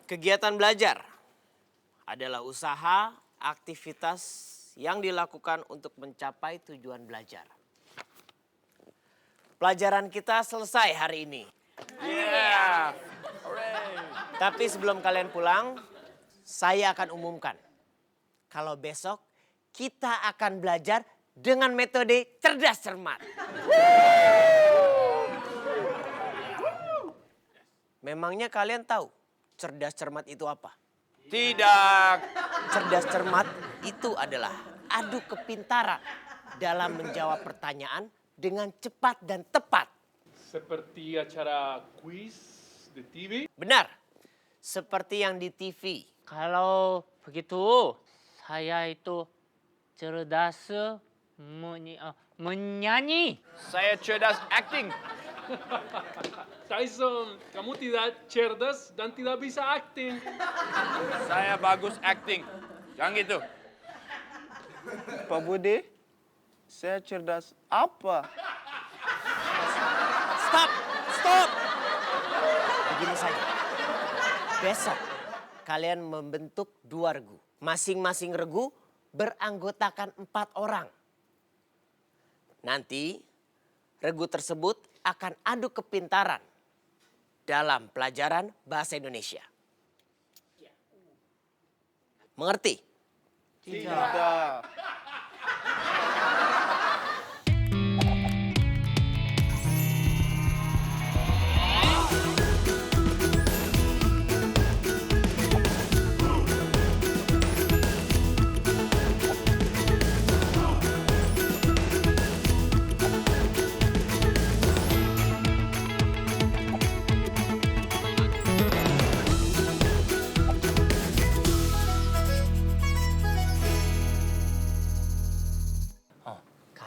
Kegiatan belajar adalah usaha, aktivitas yang dilakukan untuk mencapai tujuan belajar. Pelajaran kita selesai hari ini. Yeah. Tapi sebelum kalian pulang, saya akan umumkan. Kalau besok kita akan belajar dengan metode cerdas cermat. Memangnya kalian tahu cerdas cermat itu apa? Tidak. Cerdas cermat itu adalah adu kepintaran dalam menjawab pertanyaan dengan cepat dan tepat. Seperti acara quiz di TV. Benar, seperti yang di TV. Kalau begitu, saya itu cerdas menyanyi. Saya cerdas acting. Tyson, kamu tidak cerdas dan tidak bisa acting. Saya bagus acting. Jangan gitu. Pak Budi, saya cerdas apa? Stop! Begini saja. Besok kalian membentuk 2 regu. Masing-masing regu beranggotakan 4 orang. Nanti regu tersebut akan adu kepintaran dalam pelajaran bahasa Indonesia. Mengerti? Tidak.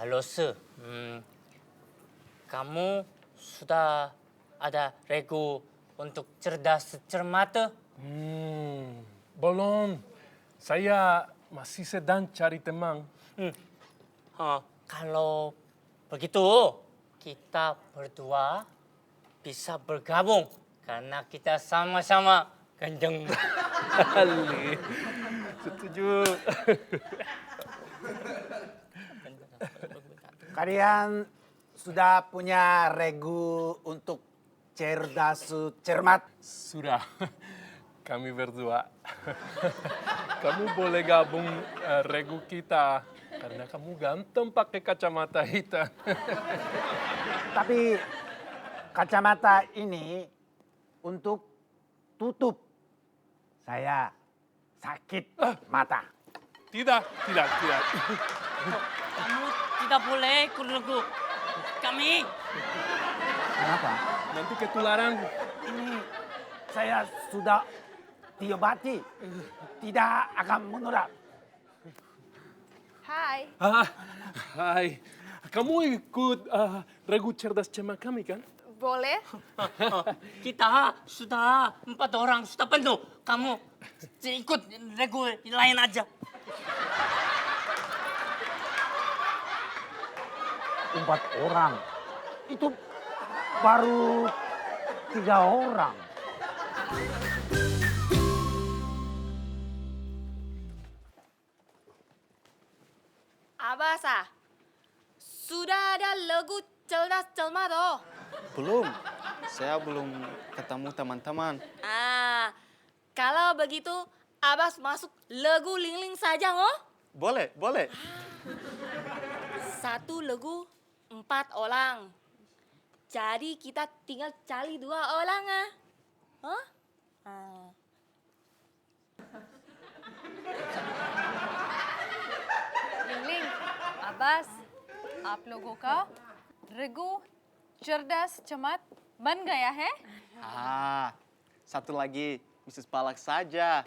Kalau kamu sudah ada regu untuk cerdas cermat? Belum. Saya masih sedang cari teman. Kalau begitu, kita berdua bisa bergabung karena kita sama-sama ganteng. Ali, setuju. Kalian sudah punya regu untuk cerdas cermat? Sudah. Kami berdua. Kamu boleh gabung regu kita. Karena kamu ganteng pakai kacamata hitam. Tapi kacamata ini untuk tutup. Saya sakit mata. Tidak. Kamu tidak boleh ikut regu kami. Kenapa? Nanti ketularan. Ini saya sudah diobati. Tidak akan menular. Hai. Hai. Kamu ikut regu cerdas cermat kami kan? Boleh? Kita sudah 4 orang, sudah penuh. Kamu ikut regu lain aja. 4 orang. Itu baru 3 orang. Abasa, sudah ada lagu cerdas cermat oh. Belum. Saya belum ketemu teman-teman. Kalau begitu Abas masuk lagu Lingling saja oh. Boleh. 1 lagu 4 orang. Jadi kita tinggal cari 2 orang Hah? लिंगलिंग, अब्बास, आप लोगों का Raghu cerdas cermat बन गया है? Satu lagi, Mrs. Palak saja.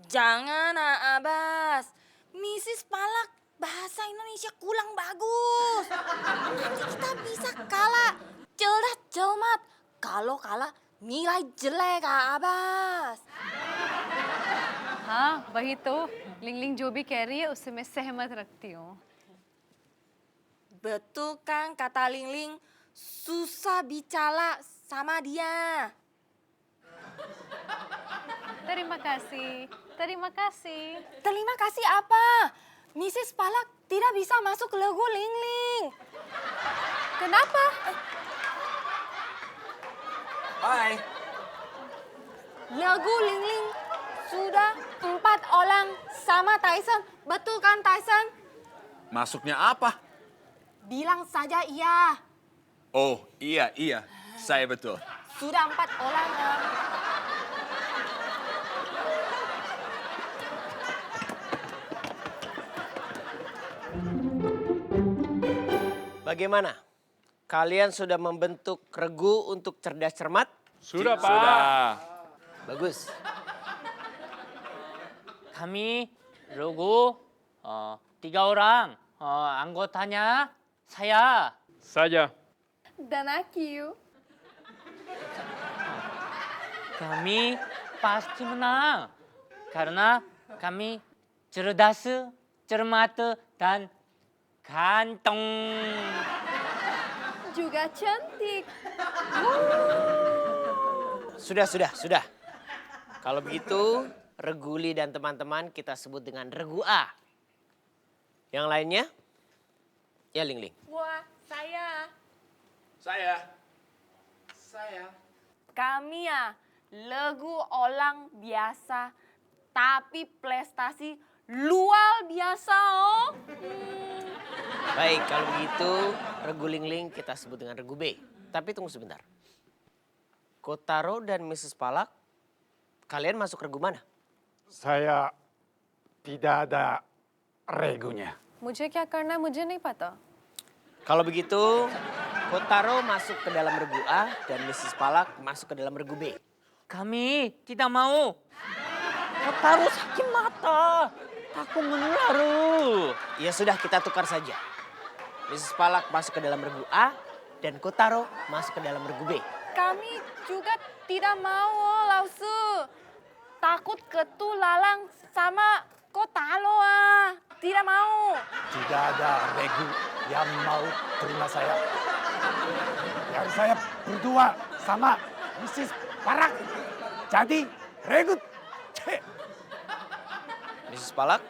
Jangan Abas. Mrs. Palak bahasa Indonesia kurang bagus. Nanti kita bisa kalah cerdas cermat. Kalau kalah nilai jelek Abas. हाँ, वही तो लिंगलिंग जो भी कह रही है उससे मैं सहमत रखती हूँ। Betul kan kata Lingling, susah bicara sama dia. kasih. Terima kasih. Terima kasih apa? Mrs. Palak tidak bisa masuk lagu Ling Ling. Kenapa? Hai. Lagu Ling Ling sudah 4 orang sama Tyson. Betul kan Tyson? Masuknya apa? Bilang saja iya. Oh, iya. Saya betul. Sudah 4 orang ya. Bagaimana? Kalian sudah membentuk regu untuk cerdas cermat? Sudah, Pak. Sudah. Bagus. Kami regu 3 orang. Anggotanya saya. Saya. Dan aku. Kami pasti menang. Karena kami cerdas, cermat, dan ganteng. Juga cantik. Sudah. Kalau begitu, Reguli dan teman-teman kita sebut dengan regu A. Yang lainnya? Ya, Ling Ling. Wah, saya. Saya. Kami ya lagu orang biasa tapi prestasi luar biasa oh. Baik, kalau begitu regu Ling Ling kita sebut dengan regu B. Tapi tunggu sebentar. Kotaro dan Mrs. Palak, kalian masuk regu mana? Saya tidak ada regunya. मुझे क्या करना है मुझे नहीं पता. Kalau begitu, Kotaro masuk ke dalam regu A dan Mrs. Palak masuk ke dalam regu B. Kami tidak mau. Kotaro sakit mata. Takut menular. Ya sudah, kita tukar saja. Mrs. Palak masuk ke dalam regu A dan Kotaro masuk ke dalam regu B. Kami juga tidak mau oh, Lausu. Takut ketulalang sama Kotaro ah. Tidak mau. Tidak ada regu yang mau terima saya. Yang saya berdua sama Mrs. Parak. Jadi regu C. Mrs. Palak,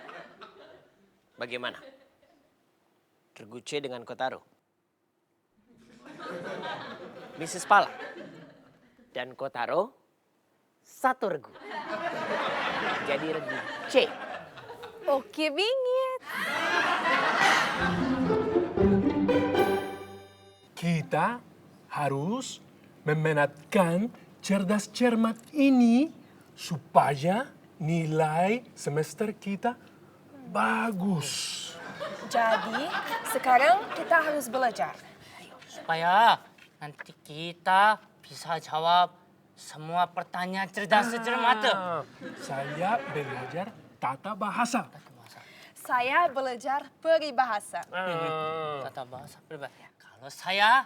bagaimana? Regu C dengan Kotaro. Mrs. Palak dan Kotaro satu regu. Jadi regu C. Oke bingit. Kita harus memenatkan cerdas cermat ini supaya nilai semester kita bagus. Jadi, sekarang kita harus belajar. Supaya nanti kita bisa jawab semua pertanyaan cerdas cermat. Saya belajar tata bahasa. Saya belajar peribahasa. Tata bahasa berbahasa. Kalau saya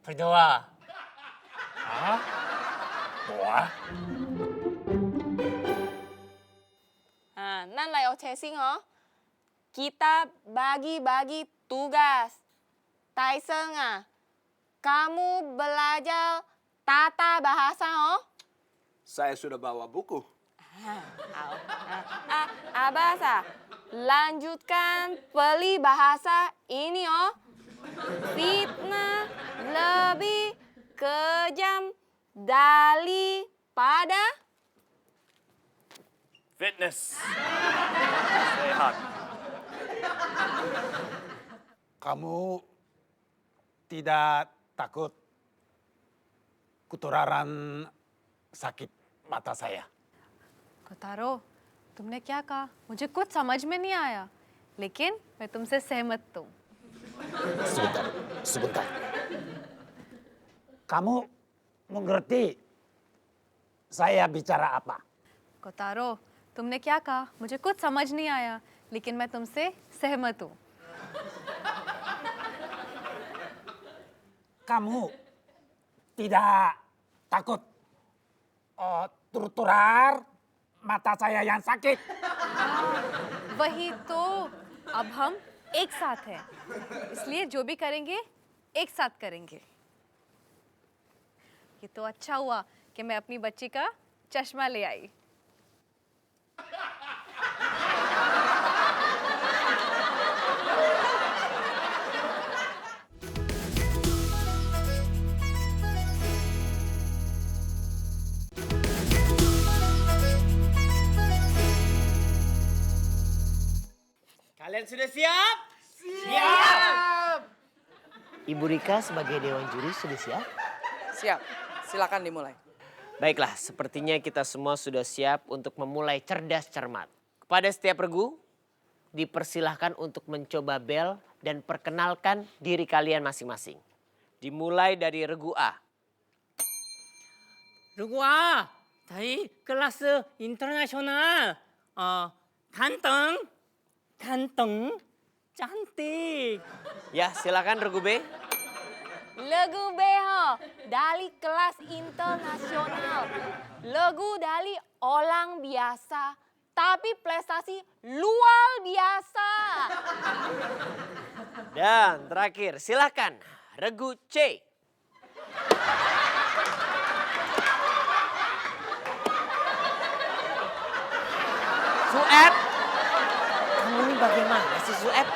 berdoa. Doa. Nan lai chasing oh. Kita bagi-bagi tugas. Tyson ah, kamu belajar tata bahasa oh. Saya sudah bawa buku. Abasa, lanjutkan peribahasa ini oh. Fitnah lebih kejam daripada Fitness. Sehat. Kamu tidak takut ketularan sakit mata saya? कोतारो, तुमने क्या कहा? मुझे कुछ समझ में नहीं आया, लेकिन मैं तुमसे सहमत हूँ. Sebentar. Kamu mengerti saya bicara apa? कोतारो, तुमने क्या कहा? मुझे कुछ समझ नहीं आया, लेकिन मैं तुमसे सहमत हूँ. Kamu tidak takut tertular mata saya yang sakit? वही तो, अब हम एक साथ हैं, इसलिए जो भी करेंगे एक साथ करेंगे. ये तो अच्छा हुआ कि मैं अपनी बच्ची का चश्मा ले आई. Kalian sudah siap? Ibu Rika sebagai Dewan Juri sudah siap? Siap, silakan dimulai. Baiklah, sepertinya kita semua sudah siap untuk memulai cerdas cermat. Kepada setiap regu, dipersilahkan untuk mencoba bel dan perkenalkan diri kalian masing-masing. Dimulai dari regu A. Regu A dari kelas internasional. Ganteng, cantik. Ya, silakan regu B. Lagu Beho dari kelas internasional. Lagu dari orang biasa, tapi prestasi luar biasa. Dan terakhir, silakan regu C. Sueb, kamu ini bagaimana sih Sueb?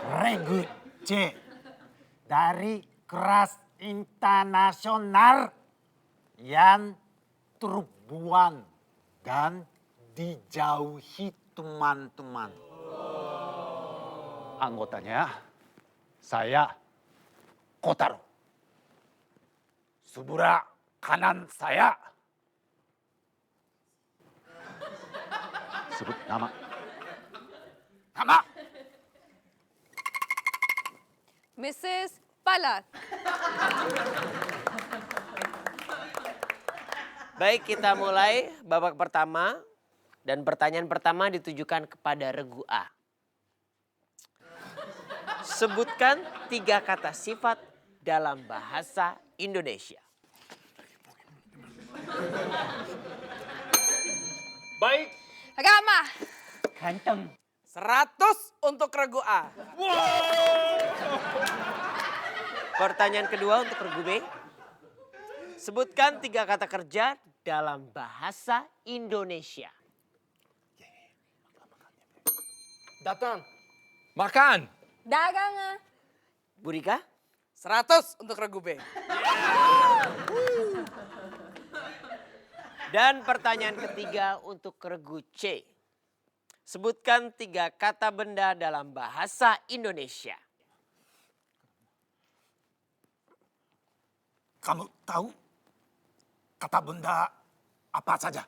Regu C dari kelas internasional yang terbuang dan dijauhi teman-teman. Anggotanya saya Kotaro. Sebelah kanan saya. Sebut nama. Nama. Mrs. Palak. Baik, kita mulai babak pertama. Dan pertanyaan pertama ditujukan kepada regu A. Sebutkan 3 kata sifat dalam bahasa Indonesia. Baik. Ramah. Ganteng. 100 untuk regu A. Pertanyaan kedua untuk regu B. Sebutkan 3 kata kerja dalam bahasa Indonesia. Datang. Makan. Dagang. Bu Rika? 100 untuk regu B. Dan pertanyaan ketiga untuk regu C. Sebutkan 3 kata benda dalam bahasa Indonesia. Kamu tahu kata benda apa saja?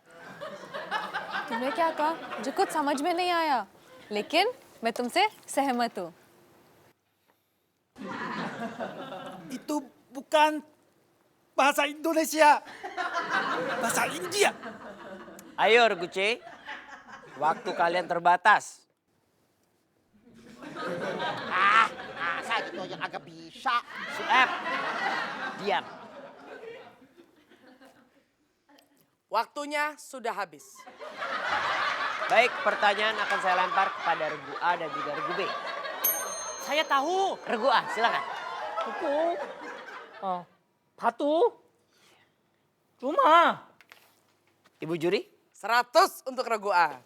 तुम्हें क्या कहा जो कुछ समझ में नहीं आया लेकिन मैं तुमसे सहमत हूँ Itu bukan bahasa Indonesia. Bahasa India. Ayo regu C, waktu kalian terbatas. Saya gitu aja agak bisa. Sueb, diam. Waktunya sudah habis. Baik, pertanyaan akan saya lempar kepada regu A dan juga regu B. Saya tahu. Regu A, silakan. Buku. Batu. Rumah. Ibu juri? 100 untuk regu A.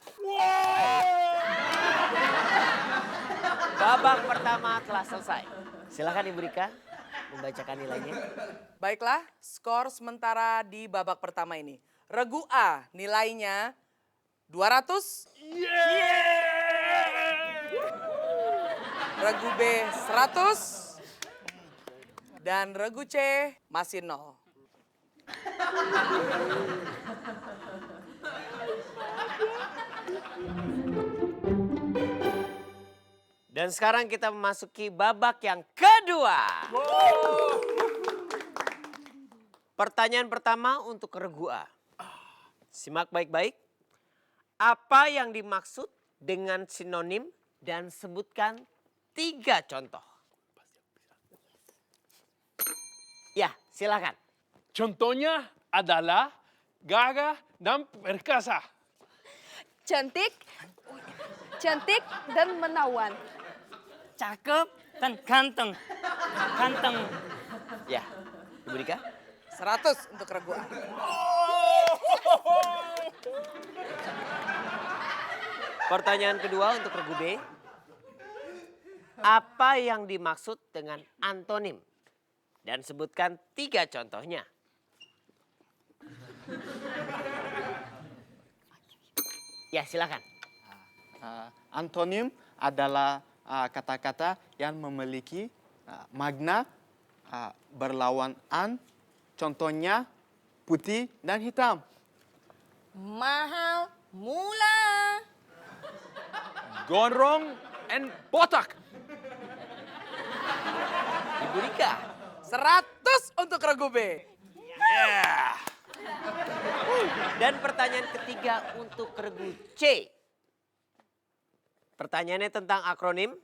Babak pertama telah selesai. Silakan Ibu Rika membacakan nilainya. Baiklah, skor sementara di babak pertama ini. Regu A nilainya 200. Regu B 100. Dan regu C masih 0. Dan sekarang kita memasuki babak yang kedua. Pertanyaan pertama untuk regu A. Simak baik-baik. Apa yang dimaksud dengan sinonim dan sebutkan 3 contoh. Ya, silakan. Contohnya adalah gagah dan perkasa. Cantik dan menawan. Cakep dan ganteng. Ganteng. Ya, Ibu Rika. 100 untuk regu A. Pertanyaan kedua untuk regu B. Apa yang dimaksud dengan antonim? Dan sebutkan 3 contohnya. Ya, silakan. Antonim adalah kata-kata yang memiliki makna berlawanan. Contohnya putih dan hitam. Mahal mula. Gondrong and botak. Ibu Rika. 100 untuk regu B. Dan pertanyaan ketiga untuk regu C. Pertanyaannya tentang akronim.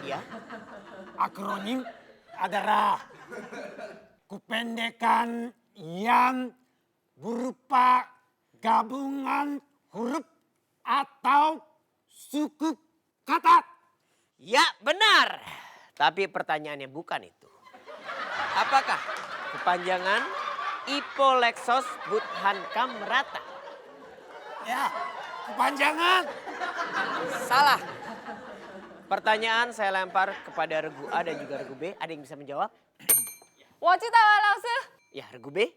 Ya. Akronim adalah kependekan yang berupa gabungan huruf atau suku kata. Ya, benar. Tapi pertanyaannya bukan itu. Apakah kepanjangan Ipolexos Budhankam Rata? Ya, kepanjangan. Salah. Pertanyaan saya lempar kepada regu A dan juga regu B. Ada yang bisa menjawab? 我知道了，老师。 Ya, regu B.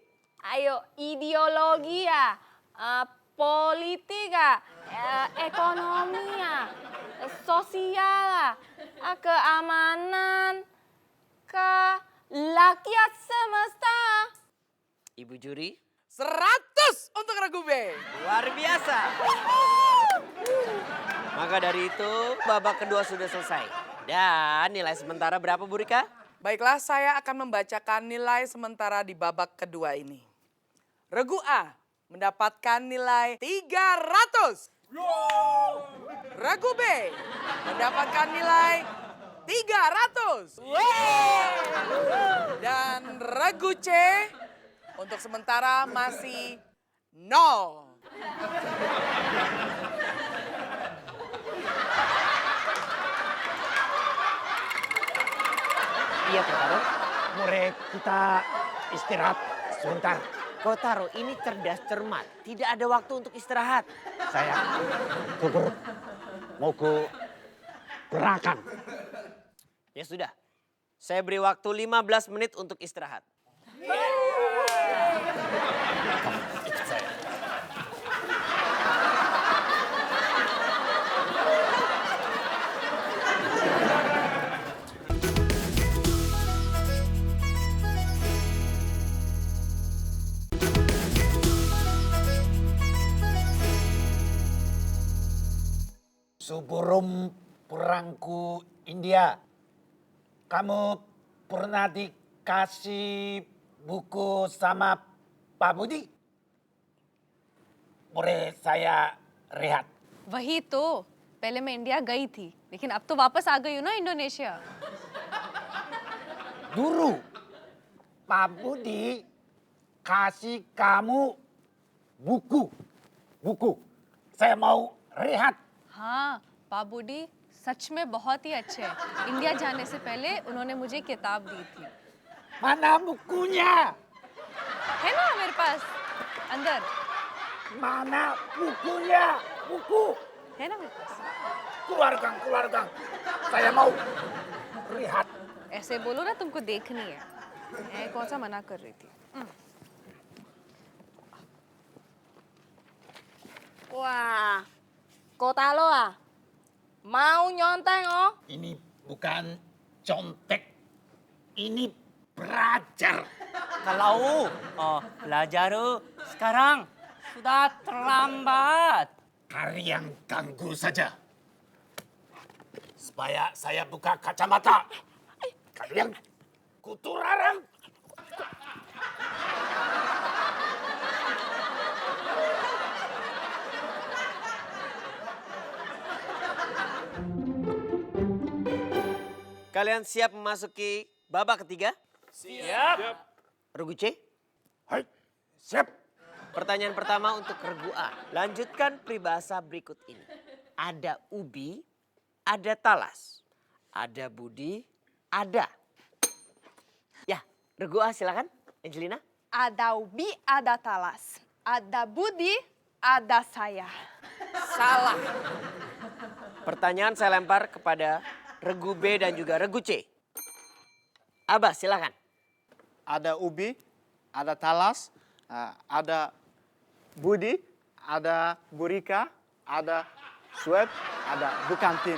Ayo, ideologi ya, politik ya, ekonomi ya, sosial ya, keamanan, ke rakyat semesta. Ibu juri, 100 untuk regu B. luar biasa. Maka dari itu babak kedua sudah selesai. Dan nilai sementara berapa Bu Rika? Baiklah, saya akan membacakan nilai sementara di babak kedua ini. Regu A mendapatkan nilai 300. Regu B mendapatkan nilai 300. Dan regu C untuk sementara masih 0. Iya, Kotaro. Mari kita istirahat sebentar. Kotaro, ini cerdas cermat. Tidak ada waktu untuk istirahat. Saya cukur mau ke belakang. Ya sudah, saya beri waktu 15 menit untuk istirahat. Sebelum perangku India, kamu pernah dikasih buku sama Pak Budi? Boleh saya lihat? वही तो पहले मैं इंडिया गई थी लेकिन अब तो वापस आ गई हूँ ना Indonesia. Dulu Pak Budi kasih kamu buku. Saya mau lihat. हाँ बाबूडी सच में बहुत ही अच्छे हैं. इंडिया जाने से पहले उन्होंने मुझे किताब दी थी. Mana bukunya? है ना मेरे पास अंदर. Mana bukunya? Buku. है ना मेरे पास. Keluarkan. Saya mau lihat. ऐसे बोलो ना तुमको देखनी है. मैं कौन सा मना कर रही थी. Wah, kota lo mau nyonteng oh? Ini bukan contek. Ini belajar. Kalau belajar sekarang sudah terlambat. Kalian ganggu saja. Supaya saya buka kacamata. Kalian kuturarang. Kalian siap memasuki babak ketiga? Siap. Regu C? Hai, siap. Pertanyaan pertama untuk regu A. Lanjutkan peribahasa berikut ini. Ada ubi, ada talas. Ada budi, ada. Ya, regu A silakan. Angelina. Ada ubi, ada talas. Ada budi, ada saya. Salah. Pertanyaan saya lempar kepada regu B dan juga regu C. Abbas, silakan. Ada Ubi, ada Talas, ada Budi, ada Burika, ada Sweb, ada Bukantin.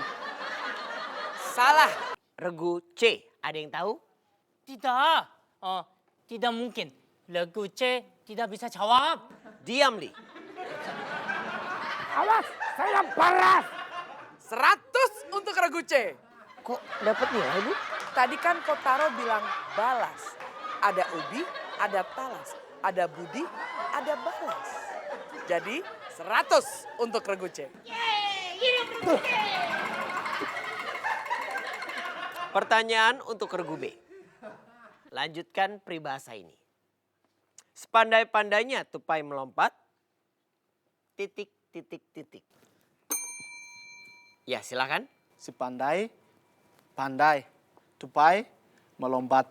Salah. Regu C, ada yang tahu? Tidak. Tidak mungkin. Regu C tidak bisa jawab. Diam, Li. Awas, saya balas. 100 untuk regu C. Kok dapat nilai, Bu? Tadi kan Kotaro bilang balas. Ada Ubi, ada Talas, ada Budi, ada balas. Jadi 100 untuk regu C. Pertanyaan untuk regu B. Lanjutkan peribahasa ini. Sepandai-pandainya tupai melompat, titik, titik, titik. Ya, silakan. Si pandai, tupai, melompat.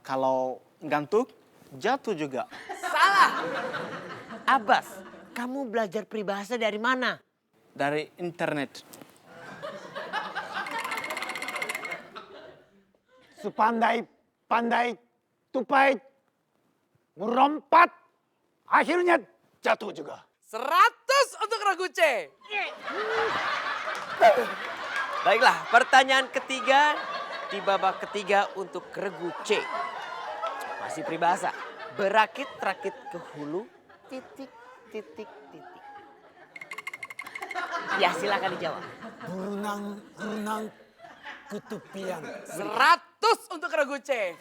Kalau ngantuk, jatuh juga. Salah. Abbas, kamu belajar peribahasa dari mana? Dari internet. Sepandai-pandai tupai merompat, akhirnya jatuh juga. 100 untuk regu C. Baiklah, pertanyaan ketiga di babak ketiga untuk regu C. Masih peribahasa. Berakit-rakit ke hulu, titik, titik, titik. Ya, silakan dijawab. Berenang ketepian. 100 untuk regu C.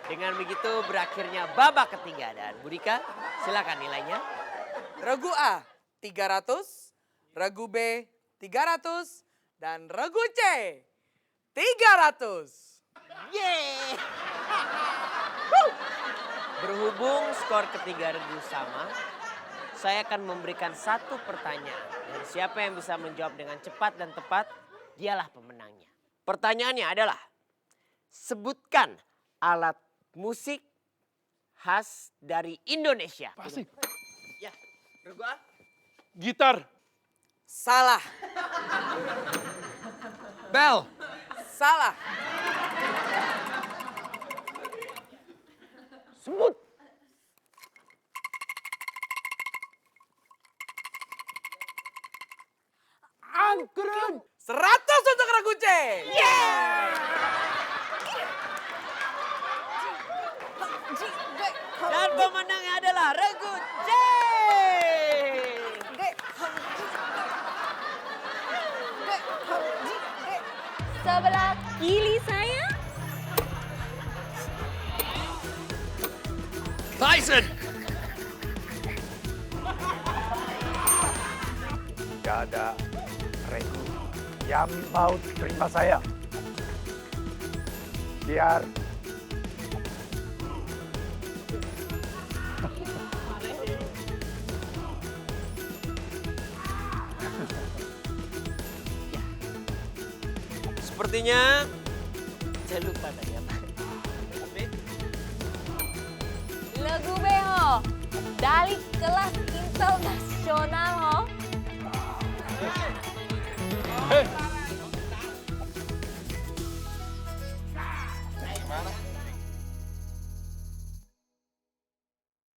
Dengan begitu berakhirnya babak ketiga. Dan Budika, silakan nilainya. Regu A 300, regu B 300, dan regu C 300. Yeay! Berhubung skor ketiga regu sama, saya akan memberikan satu pertanyaan. Dan siapa yang bisa menjawab dengan cepat dan tepat, dialah pemenangnya. Pertanyaannya adalah, sebutkan alat musik khas dari Indonesia. Pasti. Ya, regu A. Gitar. Salah. Bel. Salah. Sebut. Angkren. 100 untuk regu C. Dan pemenangnya adalah regu C. Sebelah kiri saya. Tyson! Tidak ada regu yang mau terima saya. Biar Sepertinya saya lupa tadi apa. Lagu Beho dari kelas internasional ho.